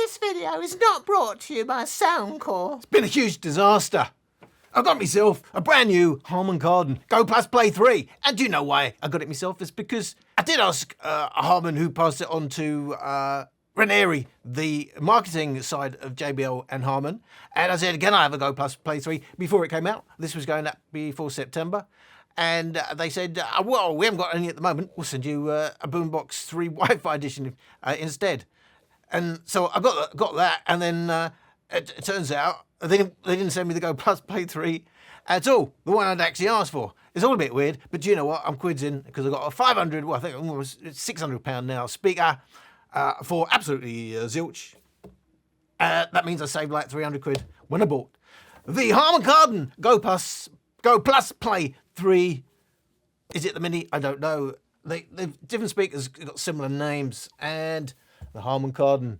This video is not brought to you by Soundcore. It's been a huge disaster. I got myself a brand new Harman Kardon Go Plus Play 3. And do you know why I got it myself? It's because I did ask Harman, who passed it on to Ranieri, the marketing side of JBL and Harman. And I said, can I have a Go Plus Play 3 before it came out? This was going up before September. And they said, well, we haven't got any at the moment. We'll send you a Boombox 3 Wi-Fi edition instead. And so I got that, and then it turns out they didn't send me the Go Plus Play 3 at all, the one I'd actually asked for. It's all a bit weird, but do you know what? I'm quids in, because I got a 500, well, I think almost £600 now speaker for absolutely zilch. That means I saved like 300 quid when I bought the Harman Kardon Go Plus Play 3. Is it the Mini? I don't know. The different speakers got similar names, and the Harman Kardon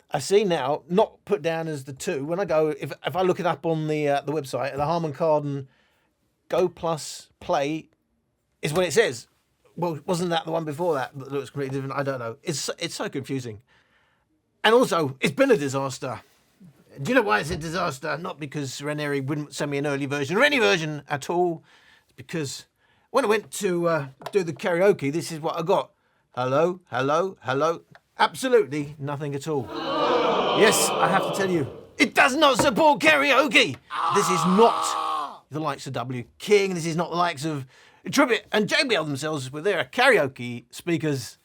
I see now not put down as the 2. When I go, if I look it up on the website, the Harman Kardon Go Plus Play is what it says. Well, wasn't that the one before that looks completely different? I don't know. It's so confusing, and also it's been a disaster. Do you know why it's a disaster? Not because Ranieri wouldn't send me an early version or any version at all. It's because when I went to do the karaoke, this is what I got. Hello, hello, hello. Absolutely nothing at all. Yes, I have to tell you, it does not support karaoke. This is not the likes of W King. This is not the likes of Tribute and JBL themselves with their karaoke speakers.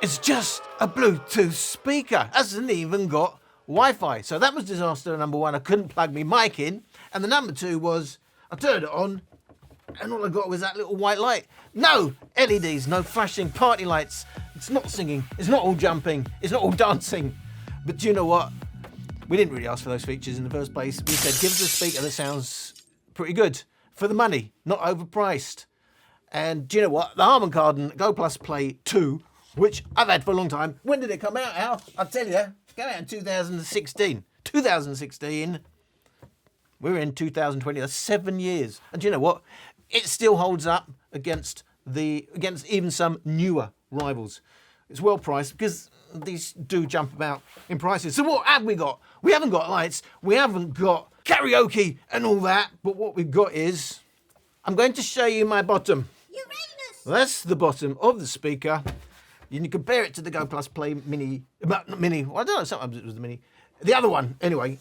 It's just a Bluetooth speaker. Hasn't even got Wi-Fi. So that was disaster number 1. I couldn't plug my mic in. And the number 2 was I turned it on and all I got was that little white light. No LEDs, no flashing party lights. It's not singing. It's not all jumping. It's not all dancing. But do you know what? We didn't really ask for those features in the first place. We said, give us a speaker that sounds pretty good for the money, not overpriced. And do you know what? The Harman Kardon Go Plus Play 2, which I've had for a long time. When did it come out, Al? I'll tell you. It came out in 2016. 2016. We're in 2020. That's 7 years. And do you know what? It still holds up against even some newer rivals. It's well priced because these do jump about in prices. So what have we got? We haven't got lights. We haven't got karaoke and all that. But what we've got is, I'm going to show you my bottom. Uranus! That's the bottom of the speaker. You can compare it to the Go Plus Play Mini. Mini. Well, I don't know. Sometimes it was the Mini. The other one, anyway.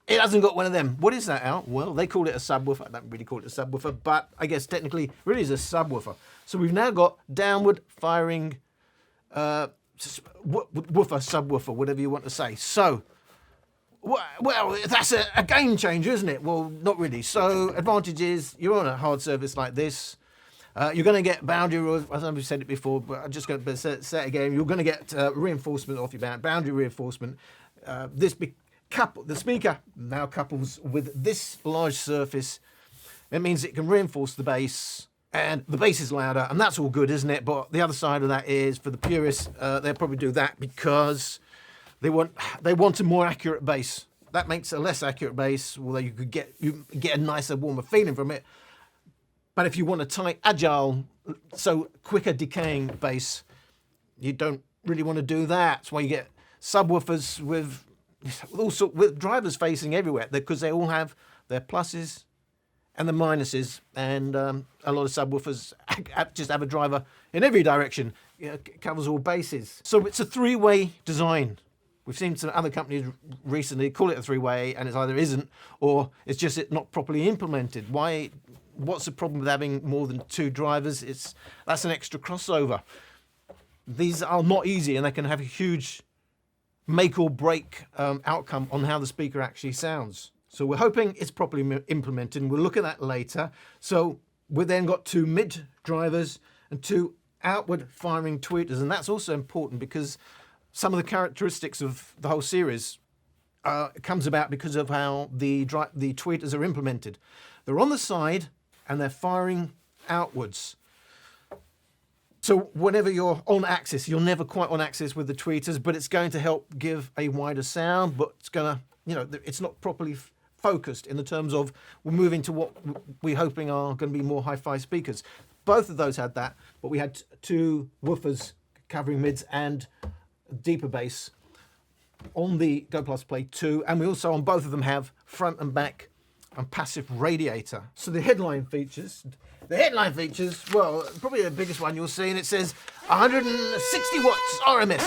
It hasn't got one of them. What is that, Al? Well, they call it a subwoofer. I don't really call it a subwoofer, but I guess technically it really is a subwoofer. So we've now got downward firing woofer, subwoofer, whatever you want to say. So, well, that's a game changer, isn't it? Well, not really. So, advantage is you're on a hard surface like this. You're going to get boundary, I know we've said it before, but I'm just going to say it again. You're going to get reinforcement off your boundary reinforcement. The speaker now couples with this large surface. It means it can reinforce the bass, and the bass is louder, and that's all good, isn't it? But the other side of that is, for the purists, they'll probably do that because they want a more accurate bass. That makes a less accurate bass, although you get a nicer, warmer feeling from it. But if you want a tight, agile, so quicker decaying bass, you don't really want to do that. That's why you get subwoofers with drivers facing everywhere, because they all have their pluses and the minuses, and a lot of subwoofers just have a driver in every direction. It covers all bases. So it's a 3-way design. We've seen some other companies recently call it a 3-way, and it either isn't or it's just not properly implemented. What's the problem with having more than 2 drivers? That's an extra crossover. These are not easy, and they can have a huge make or break outcome on how the speaker actually sounds. So we're hoping it's properly implemented, and we'll look at that later. So we've then got 2 mid drivers and 2 outward firing tweeters, and that's also important because some of the characteristics of the whole series comes about because of how the tweeters are implemented. They're on the side and they're firing outwards. So whenever you're on axis, you're never quite on axis with the tweeters, but it's going to help give a wider sound, but it's going to, it's not properly focused in the terms of we're moving to what we're hoping are going to be more hi-fi speakers. Both of those had that, but we had 2 woofers covering mids and deeper bass on the Go Plus Play 2, and we also on both of them have front and back and passive radiator. So the headline features, well, probably the biggest one you'll see, and it says 160 watts RMS.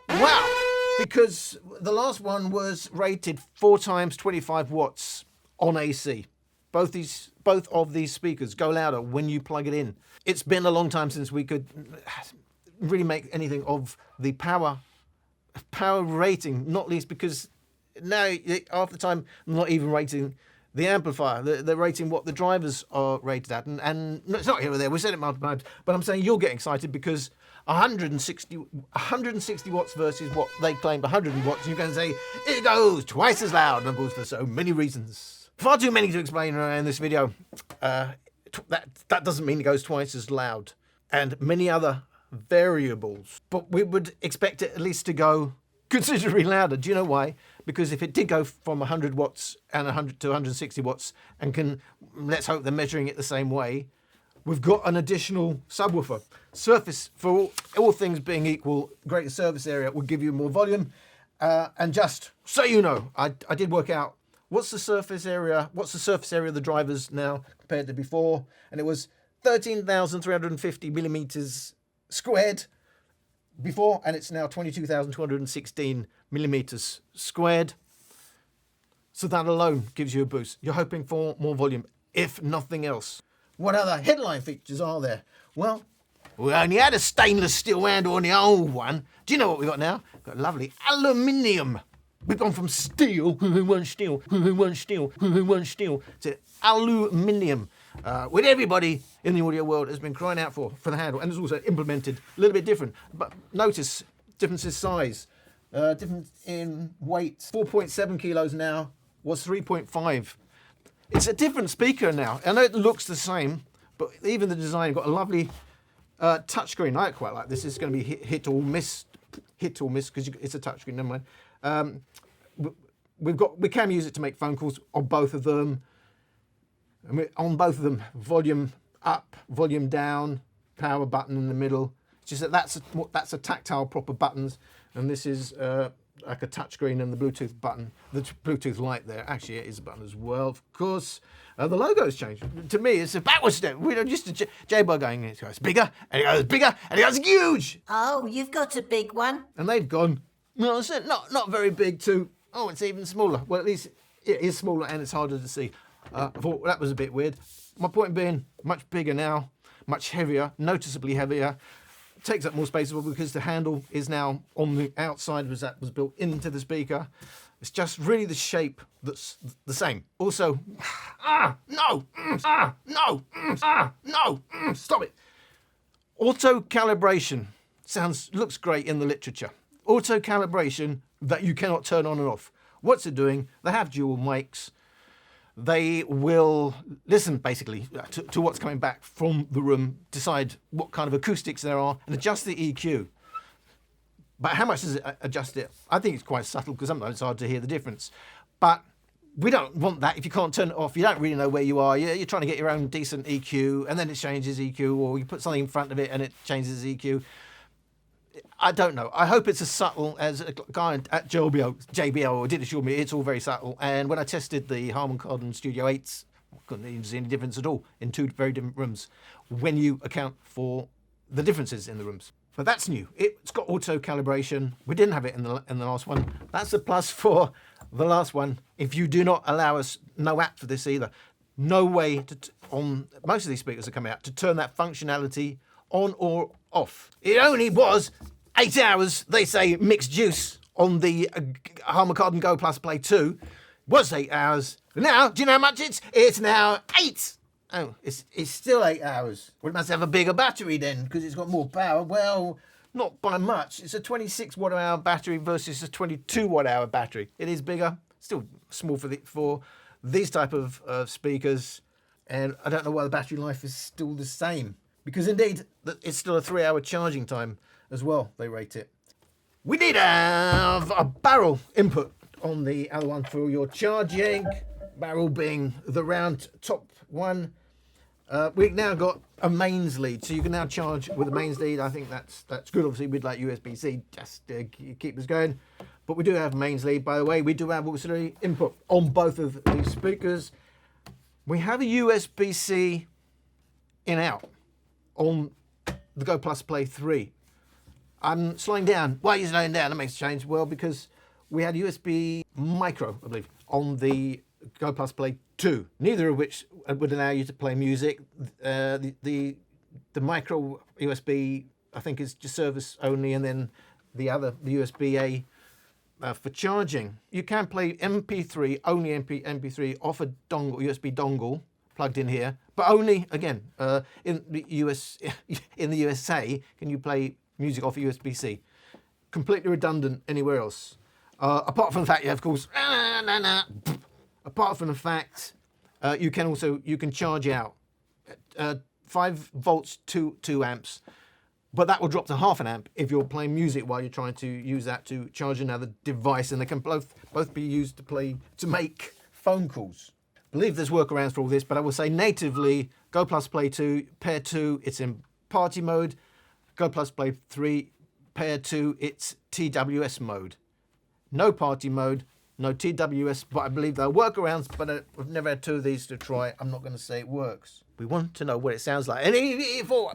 Wow, because the last one was rated 4 times 25 watts on AC. Both of these speakers go louder when you plug it in. It's been a long time since we could really make anything of the power rating, not least because now half the time I'm not even rating the amplifier. They're rating what the drivers are rated at, and it's not here or there. We said it multiple times, but I'm saying you'll get excited because 160 watts versus what they claimed 100 watts. You're going to say it goes twice as loud, and of course for so many reasons. Far too many to explain in this video. That doesn't mean it goes twice as loud, and many other variables. But we would expect it at least to go considerably louder. Do you know why? Because if it did go from 100 watts and 100 to 160 watts, and let's hope they're measuring it the same way, we've got an additional subwoofer. Surface, for all things being equal, greater surface area will give you more volume. And just so you know, I did work out what's the surface area of the drivers now compared to before, and it was 13,350 millimeters squared before, and it's now 22,216 millimeters squared. So that alone gives you a boost. You're hoping for more volume, if nothing else. What other headline features are there? Well, we only had a stainless steel handle on the old one. Do you know what we've got now? We've got lovely aluminium. We've gone from steel to aluminium. What everybody in the audio world has been crying out for the handle, and it's also implemented a little bit different. But notice difference in size, difference in weight. 4.7 kilos now was 3.5. It's a different speaker now. I know it looks the same, but even the design got a lovely touchscreen. I quite like this. It's going to be hit or miss because it's a touchscreen. Never mind. We can use it to make phone calls on both of them. And on both of them, volume up, volume down, power button in the middle. It's just that that's a tactile proper buttons, and this is like a touchscreen and the Bluetooth button, the Bluetooth light there. Actually, it is a button as well, of course. The logo's changed. To me, it's a backward step. We're used to J-Bar going, it goes bigger, and it goes bigger, and it goes huge. Oh, you've got a big one. And they've gone, no, it's not very big too. Oh, it's even smaller. Well, at least it is smaller and it's harder to see. I thought that was a bit weird. My point being, much bigger now, much heavier, noticeably heavier. Takes up more space because the handle is now on the outside as that was built into the speaker. It's just really the shape that's the same. Also, no, stop it. Auto calibration looks great in the literature. Auto calibration that you cannot turn on and off. What's it doing? They have dual mics. They will listen basically to what's coming back from the room, decide what kind of acoustics there are, and adjust the EQ. But how much does it adjust it? I think it's quite subtle because sometimes it's hard to hear the difference. But we don't want that if you can't turn it off. You don't really know where you are. You're trying to get your own decent EQ, and then it changes EQ, or you put something in front of it and it changes EQ. I don't know. I hope it's as subtle as a guy at JBL did assure me. It's all very subtle. And when I tested the Harman Kardon Studio 8s, I couldn't even see any difference at all in two very different rooms when you account for the differences in the rooms. But that's new. It's got auto calibration. We didn't have it in the last one. That's a plus for the last one. If you do not allow us, no app for this either. No way on most of these speakers that come out to turn that functionality on or off. It only was 8 hours, they say, mixed juice on the Harman Kardon Go Plus Play 2. Was 8 hours. Now, do you know how much it's? It's now 8. Oh, it's still 8 hours. Well, it must have a bigger battery then, because it's got more power. Well, not by much. It's a 26 watt-hour battery versus a 22 watt-hour battery. It is bigger, still small for these type of speakers. And I don't know why the battery life is still the same. Because indeed, it's still a 3-hour charging time as well, they rate it. We need a barrel input on the other one for your charging. Barrel being the round top one. We've now got a mains lead, so you can now charge with a mains lead. I think that's good. Obviously, we'd like USB-C just to keep us going, but we do have mains lead. By the way, we do have auxiliary input on both of these speakers. We have a USB-C in out on the Go Plus Play 3. I'm slowing down. Why are you slowing down? That makes a change. Well, because we had USB micro, I believe, on the Go Plus Play 2, neither of which would allow you to play music. The micro USB, I think, is just service only, and then the USB-A for charging. You can play MP3, only MP3 off a dongle, USB dongle plugged in here, but only, again, in the USA, can you play music off a USB-C. Completely redundant anywhere else. Apart from the fact, yeah, of course, apart from the fact, you can charge out 5 volts to 2 amps, but that will drop to half an amp if you're playing music while you're trying to use that to charge another device, and they can both be used to make phone calls. I believe there's workarounds for all this, but I will say natively, Go Plus Play 2, Pair 2, it's in party mode. Go Plus Play 3, Pair 2, it's TWS mode. No party mode, no TWS, but I believe there are workarounds, but I've never had 2 of these to try. I'm not going to say it works. We want to know what it sounds like. And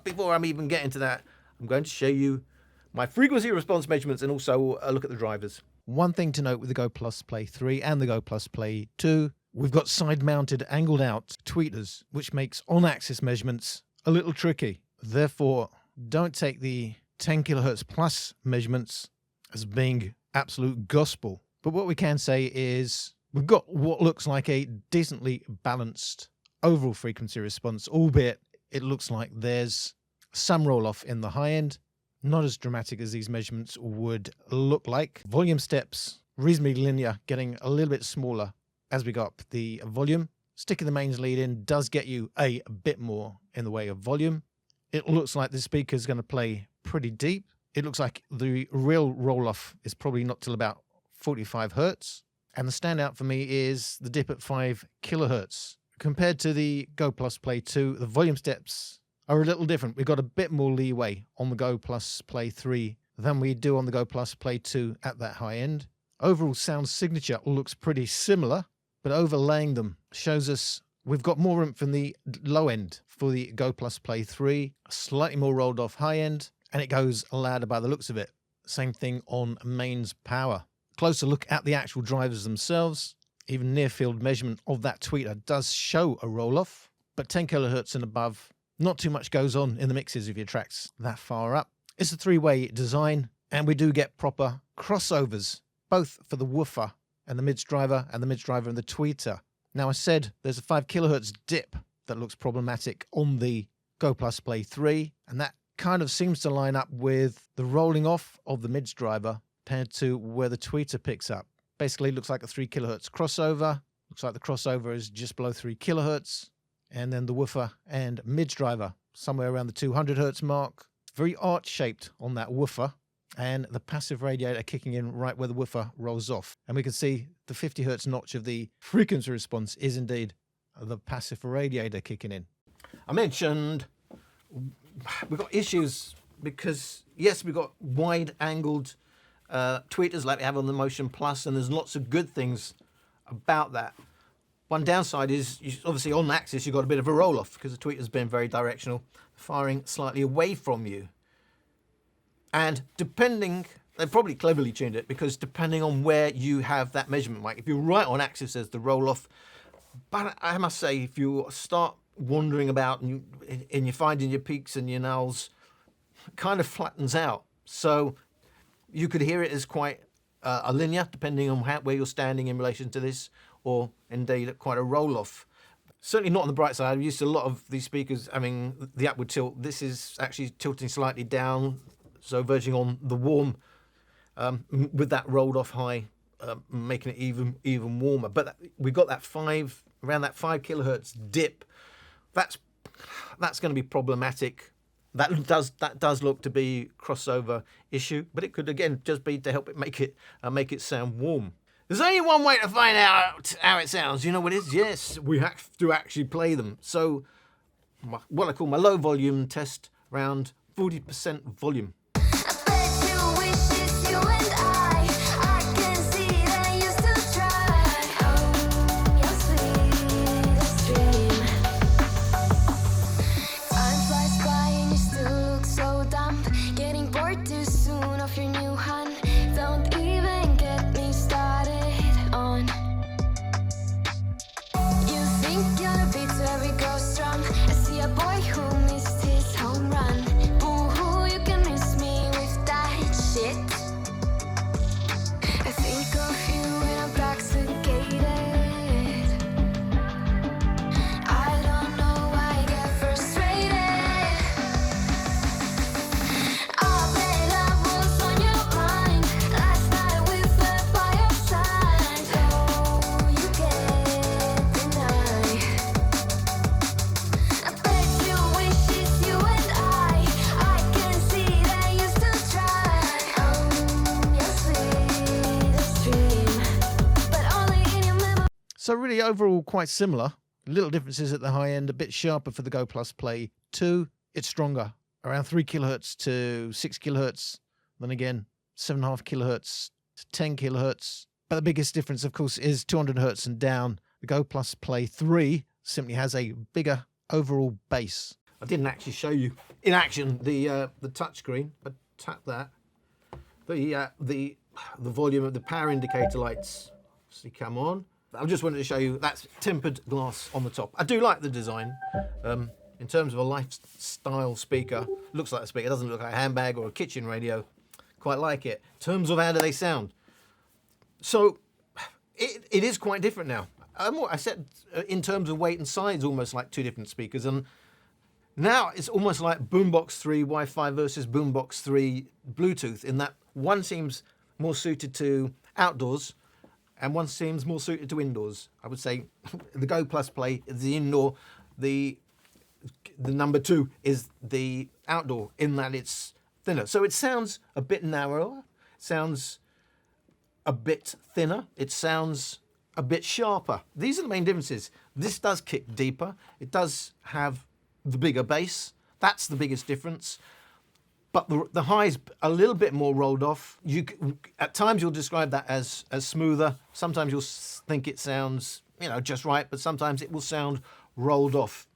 before I'm even getting to that, I'm going to show you my frequency response measurements and also a look at the drivers. One thing to note with the Go Plus Play 3 and the Go Plus Play 2, we've got side-mounted angled out tweeters, which makes on-axis measurements a little tricky. Therefore, don't take the 10 kilohertz plus measurements as being absolute gospel. But what we can say is we've got what looks like a decently balanced overall frequency response, albeit it looks like there's some roll-off in the high end, not as dramatic as these measurements would look like. Volume steps, reasonably linear, getting a little bit smaller as we go up the volume. Sticking the mains lead in does get you a bit more in the way of volume. It looks like the speaker is going to play pretty deep. It looks like the real roll-off is probably not till about 45 hertz. And the standout for me is the dip at 5 kilohertz. Compared to the Go Plus Play 2, the volume steps are a little different. We've got a bit more leeway on the Go Plus Play 3 than we do on the Go Plus Play 2 at that high end. Overall sound signature looks pretty similar, but overlaying them shows us we've got more room from the low end for the Go Plus Play 3, a slightly more rolled off high end, and it goes louder by the looks of it. Same thing on mains power. Closer look at the actual drivers themselves. Even near field measurement of that tweeter does show a roll off, but 10 kilohertz and above, not too much goes on in the mixes of your tracks that far up. It's a 3-way design, and we do get proper crossovers, both for the woofer and the mids driver and the tweeter. Now, I said there's a 5 kilohertz dip that looks problematic on the Go Plus Play 3, and that kind of seems to line up with the rolling off of the mids driver compared to where the tweeter picks up. Basically, it looks like a 3 kilohertz crossover. Looks like the crossover is just below 3 kilohertz. And then the woofer and mids driver, somewhere around the 200 hertz mark. Very arch-shaped on that woofer. And the passive radiator kicking in right where the woofer rolls off. And we can see the 50 hertz notch of the frequency response is indeed the passive radiator kicking in. I mentioned we've got issues because, yes, we've got wide-angled tweeters like we have on the Motion Plus, and there's lots of good things about that. One downside is, obviously, on axis, you've got a bit of a roll-off because the tweeter's been very directional, firing slightly away from you. And depending, they've probably cleverly tuned it, because depending on where you have that measurement mic, if you're right on axis, there's the roll-off. But I must say, if you start wandering about and you're finding your peaks and your nulls, it kind of flattens out. So you could hear it as quite a linear, depending on where you're standing in relation to this, or indeed quite a roll-off. Certainly not on the bright side. I'm used to a lot of these speakers having the upward tilt. This is actually tilting slightly down, so verging on the warm, with that rolled off high, making it even warmer. But we've got that around that 5 kilohertz dip. That's going to be problematic. That does look to be a crossover issue, but it could again just be to help it make it sound warm. There's only one way to find out how it sounds. You know what it is? Yes, we have to actually play them. So what I call my low volume test, around 40% volume. So really overall quite similar. Little differences at the high end, a bit sharper for the Go Plus Play 2. It's stronger, around 3 kilohertz to 6 kilohertz. Then again, 7.5 kilohertz to 10 kilohertz. But the biggest difference, of course, is 200 hertz and down. The Go Plus Play 3 simply has a bigger overall bass. I didn't actually show you in action the touchscreen, but tap that. The volume of the power indicator lights obviously come on. I just wanted to show you that's tempered glass on the top. I do like the design. In terms of a lifestyle speaker, looks like a speaker. It doesn't look like a handbag or a kitchen radio. Quite like it. In terms of how do they sound? So it is quite different now. I said in terms of weight and size, almost like two different speakers. And now it's almost like Boombox 3 Wi-Fi versus Boombox 3 Bluetooth, in that one seems more suited to outdoors and one seems more suited to indoors. I would say the Go Plus Play is the indoor, the number 2 is the outdoor, in that it's thinner. So it sounds a bit narrower, sounds a bit thinner, it sounds a bit sharper. These are the main differences. This does kick deeper, it does have the bigger bass, that's the biggest difference. But the high's a little bit more rolled off. At times you'll describe that as smoother. Sometimes you'll think it sounds, just right, but sometimes it will sound rolled off.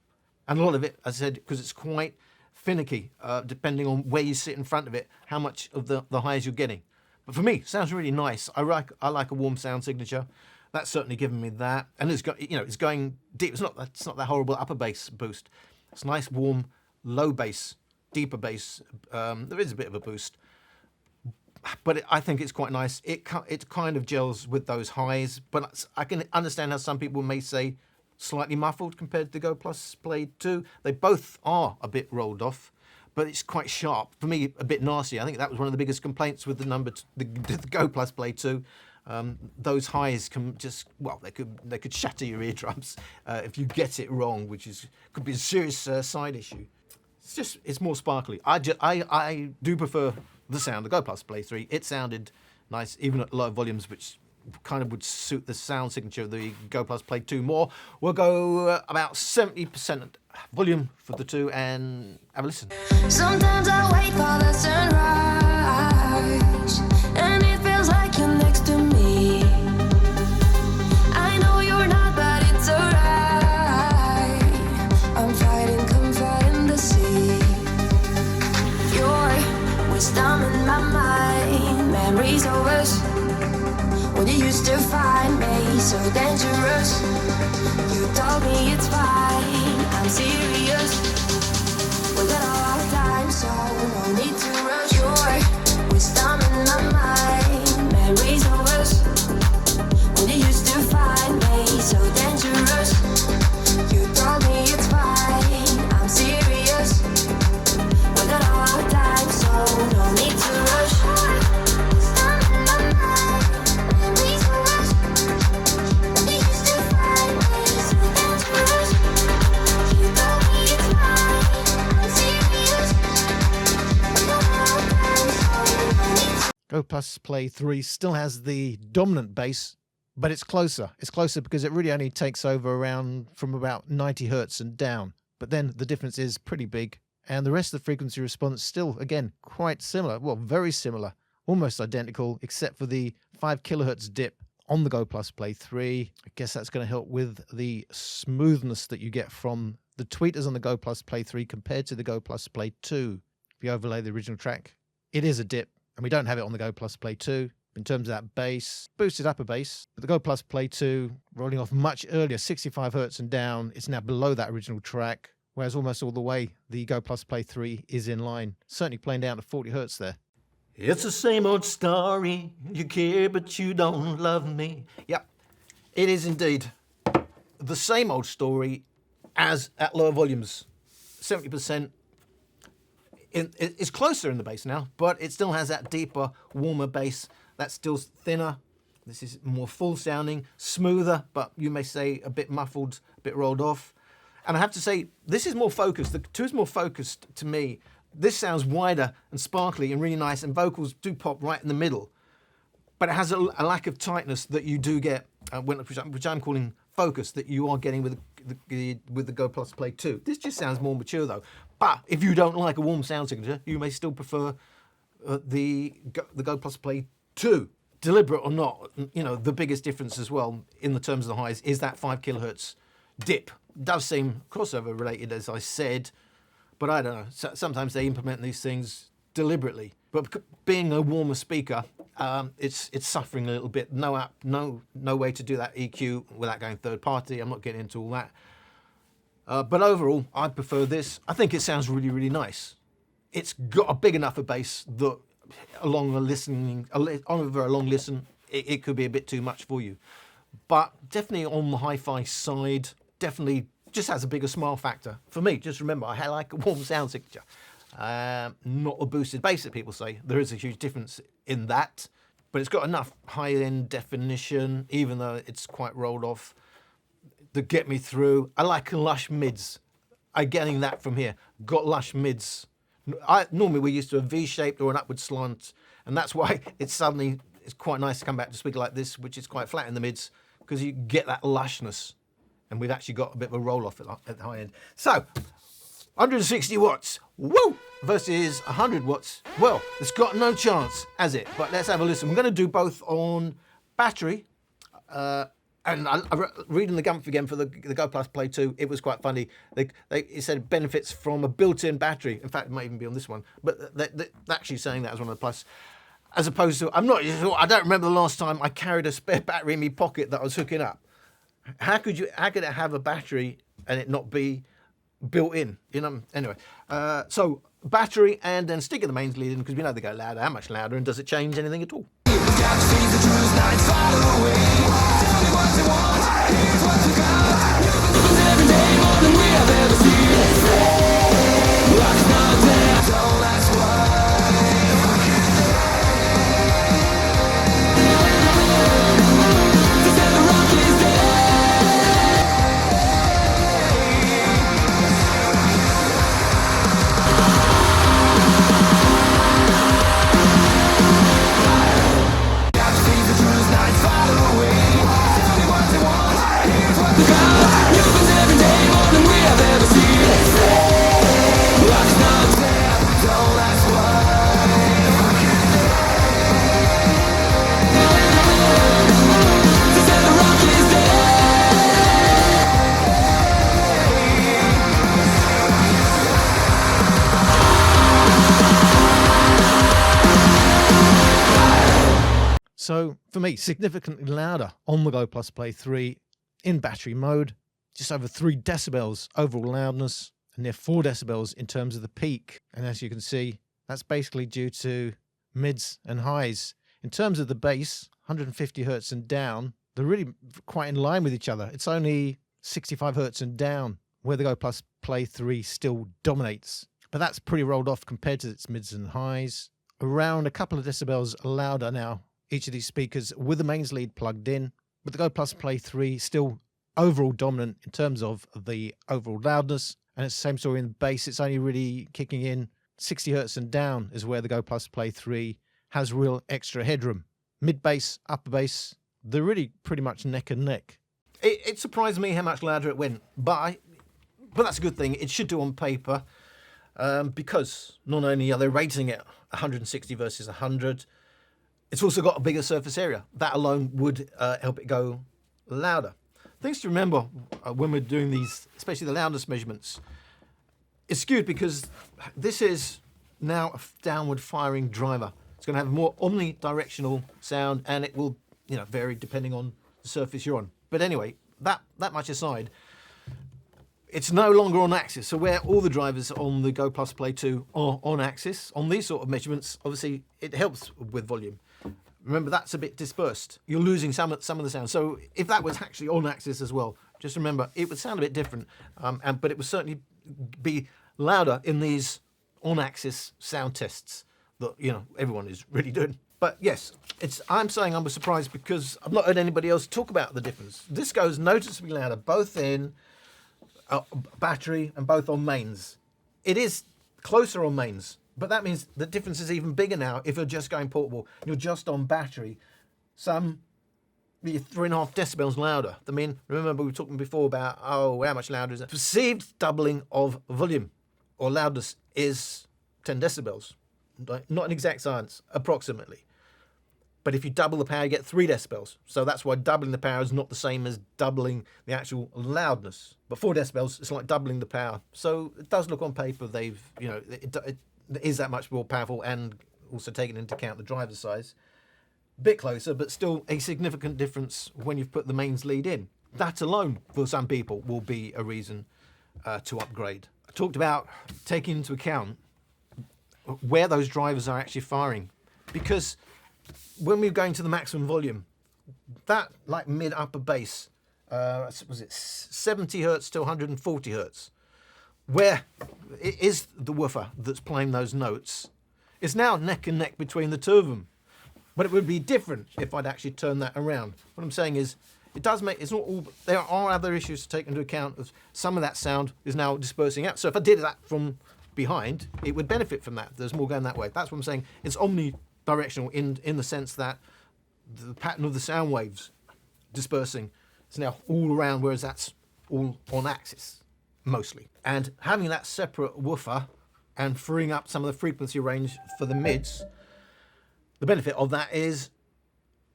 And a lot of it, as I said, because it's quite finicky, depending on where you sit in front of it, how much of the highs you're getting. But for me, it sounds really nice. I like a warm sound signature. That's certainly given me that. And it's going deep. It's not that horrible upper bass boost. It's nice, warm, low bass, deeper bass. There is a bit of a boost, but I think it's quite nice. It kind of gels with those highs, but I can understand how some people may say slightly muffled compared to Go Plus Play 2. They both are a bit rolled off, but it's quite sharp. For me, a bit nasty. I think that was one of the biggest complaints with the Go Plus Play 2. Those highs can just, they could shatter your eardrums if you get it wrong, which could be a serious side issue. It's more sparkly. I do prefer the sound. The Go Plus Play 3, it sounded nice, even at low volumes, which kind of would suit the sound signature of the Go Plus Play 2 more. We'll go about 70% volume for the 2 and have a listen. Sometimes I wait for the sunrise, and it feels like you're next to me. I know you're not, but it's alright. I'm fighting comfort in the sea. Your wisdom in my mind, memories of us when you used to find me so dangerous. You told me it's fine, I'm serious. We got all our time, so no need to rush. Your wisdom in my mind, memories of us when you used to find me so dangerous. You told me it's fine, I'm serious. We got all our time, so no need to rush. Wisdom in my mind, memories of us when you used to find me so dangerous. You told me it's fine, I'm serious. We got all our time, so no need to. Go Plus Play 3 still has the dominant bass, but it's closer. It's closer because it really only takes over from about 90 hertz and down. but then the difference is pretty big. And the rest of the frequency response still, again, quite similar. Well, very similar, almost identical, except for the 5 kilohertz dip on the Go Plus Play 3. I guess that's going to help with the smoothness that you get from the tweeters on the Go Plus Play 3 compared to the Go Plus Play 2. If you overlay the original track, it is a dip, and we don't have it on the Go Plus Play 2. In terms of that bass, boosted upper bass, but the Go Plus Play 2 rolling off much earlier, 65 hertz and down. It's now below that original track, whereas almost all the way the Go Plus Play 3 is in line. Certainly playing down to 40 hertz there. It's the same old story. You care, but you don't love me. Yep, it is indeed the same old story as at lower volumes. 70%. It's closer in the bass now, but it still has that deeper, warmer bass. That's still thinner. This is more full sounding, smoother, but you may say a bit muffled, a bit rolled off. And I have to say, this is more focused. The 2 is more focused to me. This sounds wider and sparkly and really nice, and vocals do pop right in the middle. But it has a lack of tightness that you do get, which I'm calling focus, that you are getting with the Go Plus Play 2. This just sounds more mature though. But if you don't like a warm sound signature, you may still prefer the Go Plus Play 2. Deliberate or not, you know, the biggest difference as well in the terms of the highs is that 5 kilohertz dip. It does seem crossover related, as I said, but I don't know. Sometimes they implement these things deliberately. But being a warmer speaker, it's suffering a little bit. No way to do that EQ without going third party. I'm not getting into all that. But overall, I prefer this. I think it sounds really, really nice. It's got a big enough a bass that over a long listen, it could be a bit too much for you. But definitely on the hi-fi side, definitely just has a bigger smile factor. For me, just remember, I like a warm sound signature. Not a boosted bass that people say. There is a huge difference in that, but it's got enough high-end definition, even though it's quite rolled off, to get me through. I like lush mids. I'm getting that from here. Got lush mids. Normally we're used to a V-shaped or an upward slant, and that's why it's quite nice to come back to a speaker like this, which is quite flat in the mids, because you get that lushness, and we've actually got a bit of a roll-off at the high end. So, 160 watts, woo, versus 100 watts. Well, it's got no chance, has it? But let's have a listen. We're going to do both on battery, and reading the Gumph again for the Go Plus Play 2, it was quite funny. It said it benefits from a built-in battery. In fact, it might even be on this one, but they're actually saying that as one of the plus. As opposed to, I don't remember the last time I carried a spare battery in my pocket that I was hooking up. How could it have a battery and it not be built in? You know. Anyway, so battery and then stick of the mains lead in, because we know they go louder. How much louder, and does it change anything at all? So for me, significantly louder on the Go Plus Play 3 in battery mode, just over 3 decibels overall loudness, and near 4 decibels in terms of the peak. And as you can see, that's basically due to mids and highs. In terms of the bass, 150 hertz and down, they're really quite in line with each other. It's only 65 hertz and down where the Go Plus Play 3 still dominates. But that's pretty rolled off compared to its mids and highs. Around a couple of decibels louder now, each of these speakers with the mains lead plugged in, but the Go Plus Play 3 still overall dominant in terms of the overall loudness, and it's the same story in the bass. It's only really kicking in 60 hertz and down is where the Go Plus Play 3 has real extra headroom. Mid bass, upper bass, they're really pretty much neck and neck. It surprised me how much louder it went, but But that's a good thing. It should do on paper, because not only are they rating it 160 versus 100, it's also got a bigger surface area. That alone would help it go louder. Things to remember when we're doing these, especially the loudness measurements, it's skewed because this is now a downward firing driver. It's going to have a more omnidirectional sound, and it will, vary depending on the surface you're on. But anyway, that much aside, it's no longer on axis. So where all the drivers on the Go Plus Play 2 are on axis, on these sort of measurements, obviously it helps with volume. Remember, that's a bit dispersed. You're losing some of the sound. So if that was actually on axis as well, just remember, it would sound a bit different, but it would certainly be louder in these on-axis sound tests that, everyone is really doing. But yes, I'm saying I'm surprised because I've not heard anybody else talk about the difference. This goes noticeably louder, both in battery and both on mains. It is closer on mains, but that means the difference is even bigger now if you're just going portable. You're just on battery. Some 3.5 decibels louder. I mean, remember we were talking before about, how much louder is it? Perceived doubling of volume or loudness is 10 decibels. Not an exact science, approximately. But if you double the power, you get 3 decibels. So that's why doubling the power is not the same as doubling the actual loudness. But 4 decibels, it's like doubling the power. So it does look on paper it is that much more powerful, and also taking into account the driver size. Bit closer, but still a significant difference when you've put the mains lead in. That alone, for some people, will be a reason to upgrade. I talked about taking into account where those drivers are actually firing, because when we're going to the maximum volume, that like mid-upper bass, was it 70 hertz to 140 hertz, where it is the woofer that's playing those notes, it's now neck and neck between the two of them. But it would be different if I'd actually turn that around. What I'm saying is, it's not all, there are other issues to take into account. Of some of that sound is now dispersing out. So if I did that from behind, it would benefit from that. There's more going that way. That's what I'm saying. It's omnidirectional in the sense that the pattern of the sound waves dispersing is now all around, whereas that's all on axis, mostly. And having that separate woofer and freeing up some of the frequency range for the mids, the benefit of that is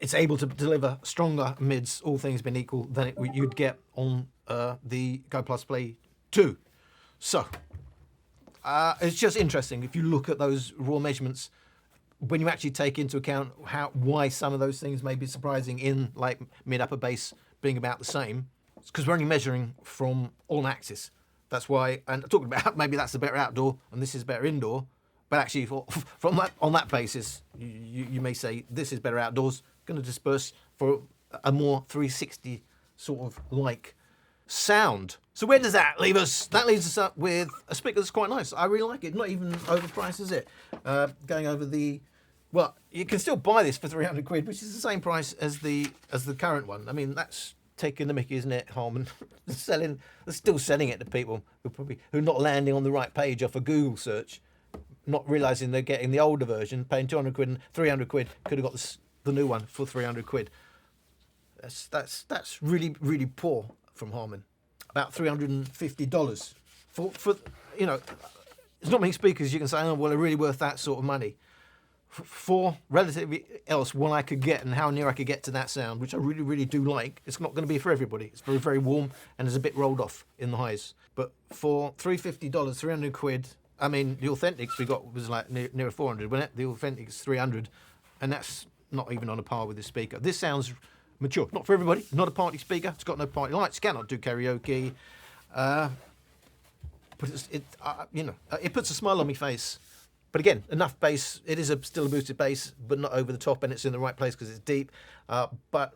it's able to deliver stronger mids, all things being equal, than you'd get on the Go Plus Play 2. So, it's just interesting if you look at those raw measurements, when you actually take into account why some of those things may be surprising in like mid-upper bass being about the same. It's because we're only measuring from on axis. That's why, and talking about maybe that's the better outdoor and this is better indoor, but actually on that basis, you may say this is better outdoors, going to disperse for a more 360 sort of like sound. So where does that leave us? That leaves us up with a speaker that's quite nice. I really like it. Not even overpriced, is it? Going over the, well, you can still buy this for 300 quid, which is the same price as the current one. I mean, that's taking the mickey, isn't it, Harman? They're still selling it to people who are not landing on the right page off a Google search, not realising they're getting the older version, paying 200 quid and 300 quid, could have got the new one for 300 quid. That's really, really poor from Harman. About $350 for there's not many speakers you can say, oh, well, they're really worth that sort of money. For relatively else, what I could get and how near I could get to that sound, which I really, really do like, it's not going to be for everybody. It's very, very warm and is a bit rolled off in the highs. But for $350, 300 quid, I mean, the Authentics we got was like near 400, wasn't it? The Authentics 300, and that's not even on a par with this speaker. This sounds mature. Not for everybody. Not a party speaker. It's got no party lights. Cannot do karaoke. But it puts a smile on my face. But again, enough bass. It is still a boosted bass, but not over the top, and it's in the right place because it's deep. But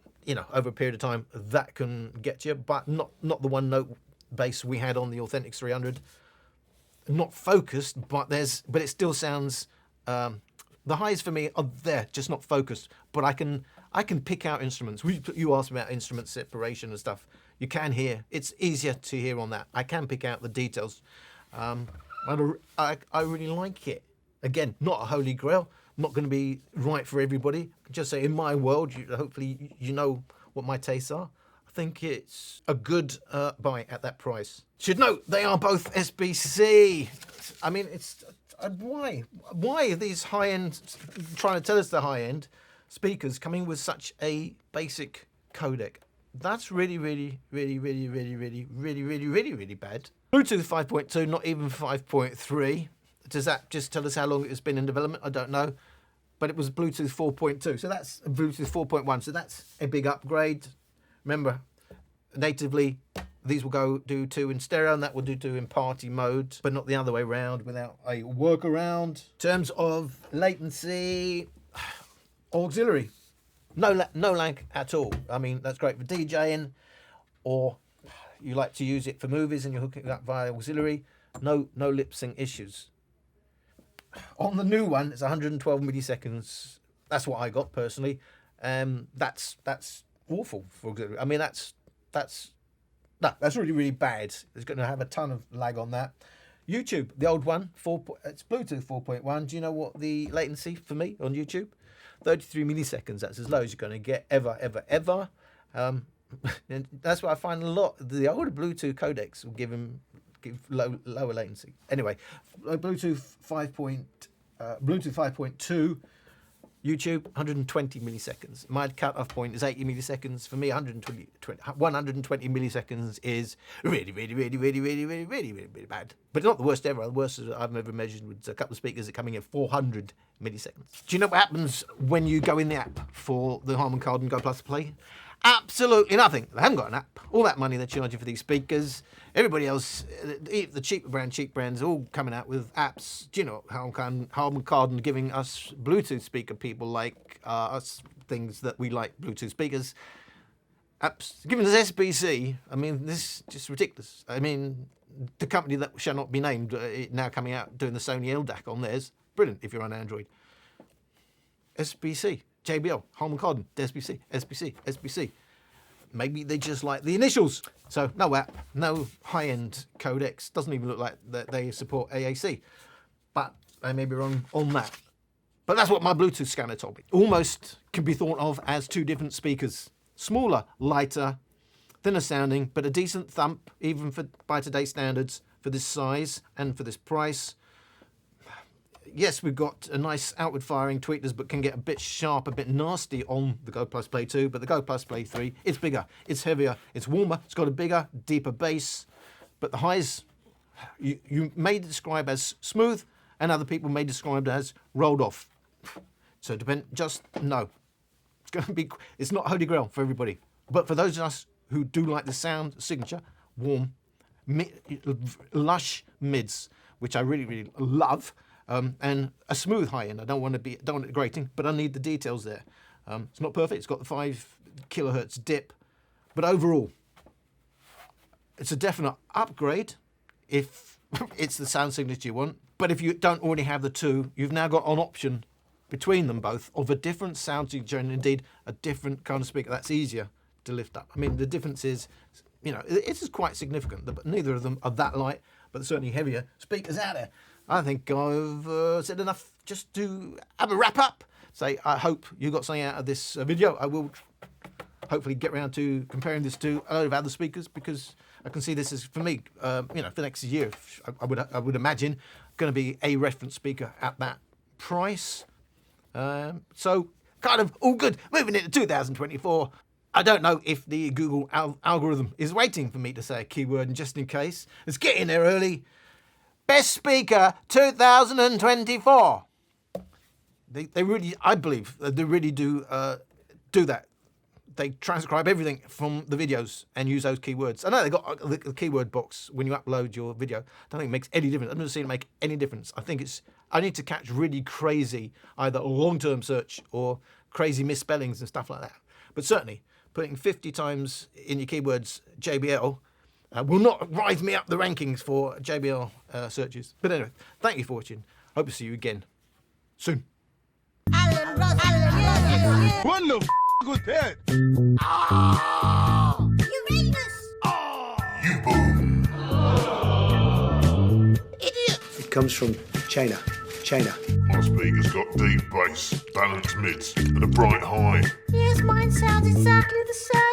over a period of time, that can get you. But not the one note bass we had on the Authentics 300. Not focused, but it still sounds. The highs for me are there, just not focused. But I can pick out instruments. You asked about instrument separation and stuff. You can hear. It's easier to hear on that. I can pick out the details. I really like it. Again, not a holy grail. Not going to be right for everybody. Just say in my world, hopefully you know what my tastes are. I think it's a good buy at that price. Should note, they are both SBC. I mean, it's why are these high-end, trying to tell us they're high-end speakers coming with such a basic codec? That's really bad. Bluetooth 5.2, not even 5.3. Does that just tell us how long it's been in development? I don't know. But it was Bluetooth 4.2, so that's Bluetooth 4.1, so that's a big upgrade. Remember, natively, these will go do 2 in stereo, and that will do 2 in party mode, but not the other way around without a workaround. In terms of latency, auxiliary, no lag at all. I mean, that's great for DJing, or you like to use it for movies and you're hooking it up via auxiliary. No lip sync issues. On the new one, it's 112 milliseconds. That's what I got personally. That's awful for auxiliary. I mean, that's really bad. It's going to have a ton of lag on that. YouTube, the old one, it's Bluetooth 4.1. Do you know what the latency for me on YouTube? 33 milliseconds. That's as low as you're going to get ever. And that's what I find a lot. The older Bluetooth codecs will give lower latency. Anyway, Bluetooth 5.2, YouTube 120 milliseconds. My cutoff point is 80 milliseconds. For me, 120 milliseconds is really bad. But not the worst ever. The worst I've ever measured with a couple of speakers are coming at 400 milliseconds. Do you know what happens when you go in the app for the Harman Kardon Go Plus Play? Absolutely nothing. They haven't got an app. All that money they're charging for these speakers. Everybody else, the cheap brands, all coming out with apps. Do you know Harman Kardon giving us Bluetooth speaker people like us things that we like Bluetooth speakers? Apps giving us SBC. I mean, this is just ridiculous. I mean, the company that shall not be named now coming out doing the Sony LDAC on theirs. Brilliant if you're on Android. SBC. JBL, Harman Kardon, SBC. Maybe they just like the initials. So no app, no high-end codecs. Doesn't even look like that they support AAC. But I may be wrong on that. But that's what my Bluetooth scanner told me. Almost can be thought of as 2 different speakers. Smaller, lighter, thinner sounding, but a decent thump, even by today's standards, for this size and for this price. Yes, we've got a nice outward firing tweeters, but can get a bit sharp, a bit nasty on the Go Plus Play 2. But the Go Plus Play 3, it's bigger, it's heavier, it's warmer, it's got a bigger, deeper bass. But the highs, you may describe as smooth, and other people may describe it as rolled off. So no. It's not holy grail for everybody. But for those of us who do like the sound signature, warm, lush mids, which I really love. And a smooth high end. I don't want it grating, but I need the details there. It's not perfect. It's got the 5 kilohertz dip, but overall, it's a definite upgrade if it's the sound signature you want. But if you don't already have the 2, you've now got an option between them both of a different sound signature and indeed a different kind of speaker that's easier to lift up. I mean, the difference is, it is quite significant. But neither of them are that light, but certainly heavier speakers out there. I think I've said enough just to have a wrap up. Say, I hope you got something out of this video. I will hopefully get around to comparing this to a load of other speakers, because I can see this is, for me, for the next year, I would imagine, going to be a reference speaker at that price. So, kind of all good. Moving into 2024. I don't know if the Google algorithm is waiting for me to say a keyword, and just in case, let's get in there early. Best Speaker 2024. They really, I believe, they really do that. They transcribe everything from the videos and use those keywords. I know they got the keyword box when you upload your video. I don't think it makes any difference. I've never seen it make any difference. I need to catch really crazy either long-term search or crazy misspellings and stuff like that. But certainly, putting 50 times in your keywords JBL will not rise me up the rankings for JBL searches. But anyway, thank you for watching. Hope to see you again soon. What the was that? Uranus! You boom. Idiot! It comes from China. My speaker's got deep bass, balanced mids, and a bright high. Yes, mine sounds exactly the same.